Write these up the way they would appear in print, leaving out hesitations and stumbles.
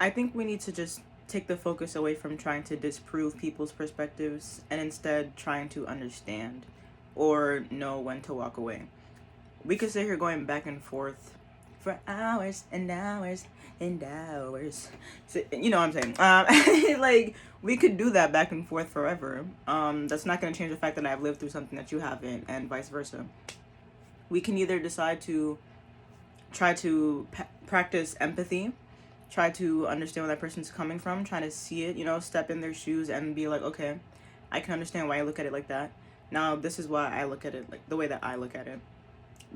I think we need to just take the focus away from trying to disprove people's perspectives and instead trying to understand or know when to walk away. We could sit here going back and forth for hours and hours and hours. So, you know what I'm saying? Like, we could do that back and forth forever. That's not going to change the fact that I've lived through something that you haven't, and vice versa. We can either decide to try to practice empathy, try to understand where that person's coming from, trying to see it, step in their shoes and be like, okay, I can understand why you look at it like that. Now, this is why I look at it like the way that I look at it.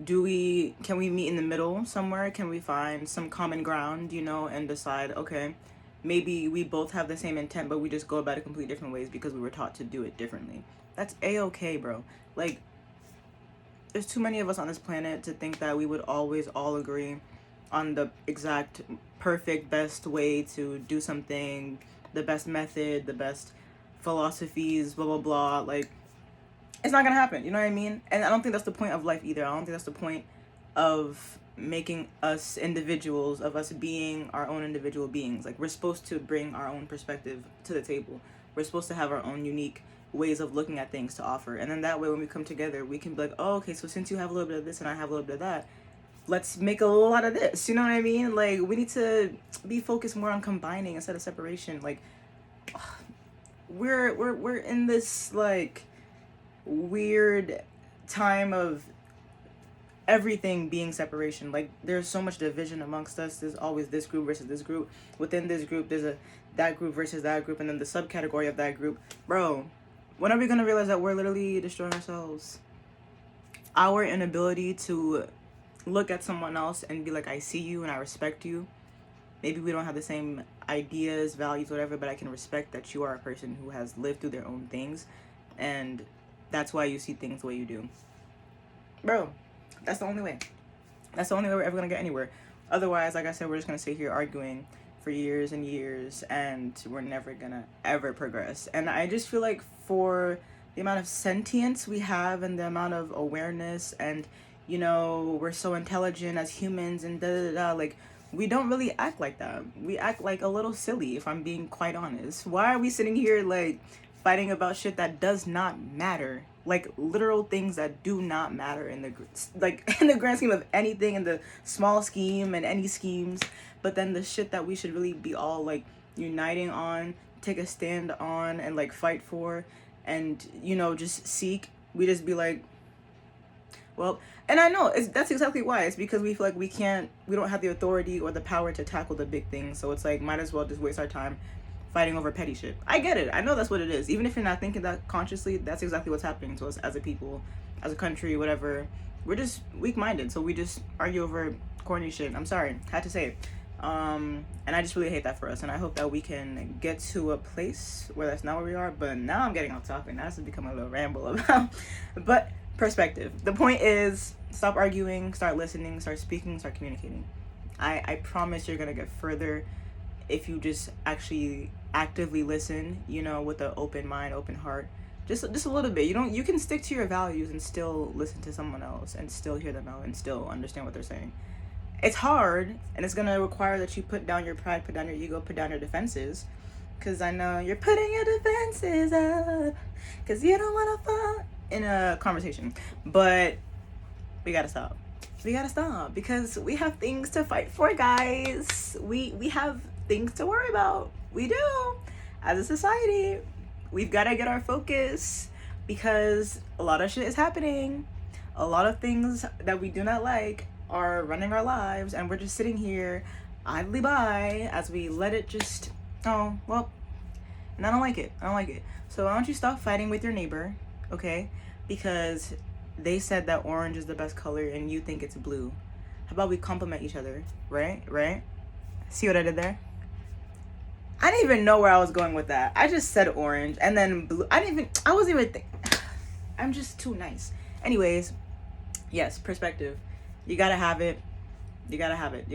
Can we meet in the middle somewhere? Can we find some common ground, and decide, okay, maybe we both have the same intent, but we just go about it completely different ways because we were taught to do it differently. That's A-okay, bro. Like, there's too many of us on this planet to think that we would always all agree on the exact perfect best way to do something, the best method, the best philosophies, blah blah blah. Like, it's not gonna happen, you know what I mean? And I don't think that's the point of life either. I don't think that's the point of making us individuals, of us being our own individual beings. Like, we're supposed to bring our own perspective to the table. We're supposed to have our own unique ways of looking at things to offer, and then that way when we come together we can be like, oh, okay, so since you have a little bit of this and I have a little bit of that, let's make a lot of this, you know what I mean? Like, we need to be focused more on combining instead of separation. Like, we're in this like weird time of everything being separation. Like, there's so much division amongst us. There's always this group versus this group. Within this group there's that group versus that group, and then the subcategory of that group. Bro, when are we gonna realize that we're literally destroying ourselves? Our inability to look at someone else and be like, I see you and I respect you. Maybe we don't have the same ideas, values, whatever, but I can respect that you are a person who has lived through their own things, and that's why you see things the way you do. Bro, that's the only way. That's the only way we're ever gonna get anywhere. Otherwise, like I said, we're just gonna sit here arguing for years and years, and we're never gonna ever progress. And I just feel like for the amount of sentience we have and the amount of awareness, and we're so intelligent as humans and like, we don't really act like that. We act like a little silly, if I'm being quite honest. Why are we sitting here like fighting about shit that does not matter? Like, literal things that do not matter in the in the grand scheme of anything, in the small scheme and any schemes. But then the shit that we should really be all like uniting on, take a stand on, and like fight for, and just seek, we just be like, well, and I know that's exactly why. It's because we feel like we don't have the authority or the power to tackle the big things. So it's like, might as well just waste our time fighting over petty shit. I get it. I know that's what it is. Even if you're not thinking that consciously, that's exactly what's happening to us as a people, as a country, whatever. We're just weak-minded, so we just argue over corny shit. I'm sorry, had to say it. And I just really hate that for us, and I hope that we can get to a place where that's not where we are. But now I'm getting off topic. Now this is becoming a little ramble about, but perspective. The point is, stop arguing, start listening, start speaking, start communicating. I promise you're gonna get further if you just actually actively listen, with an open mind, open heart. Just a little bit. You can stick to your values and still listen to someone else and still hear them out and still understand what they're saying. It's hard, and it's gonna require that you put down your pride, put down your ego, put down your defenses. Because I know you're putting your defenses up because you don't want to fall in a conversation. But we gotta stop. We gotta stop because we have things to fight for, guys. We have things to worry about. We do. As a society, we've got to get our focus because a lot of shit is happening. A lot of things that we do not like are running our lives, and we're just sitting here idly by as we let it just, oh, well, and I don't like it. So why don't you stop fighting with your neighbor, okay? Because they said that orange is the best color and you think it's blue. How about we compliment each other, right? See what I did there? I didn't even know where I was going with that. I just said orange and then blue. I wasn't even I'm just too nice. Anyways, yes, perspective. You gotta have it. You gotta have it.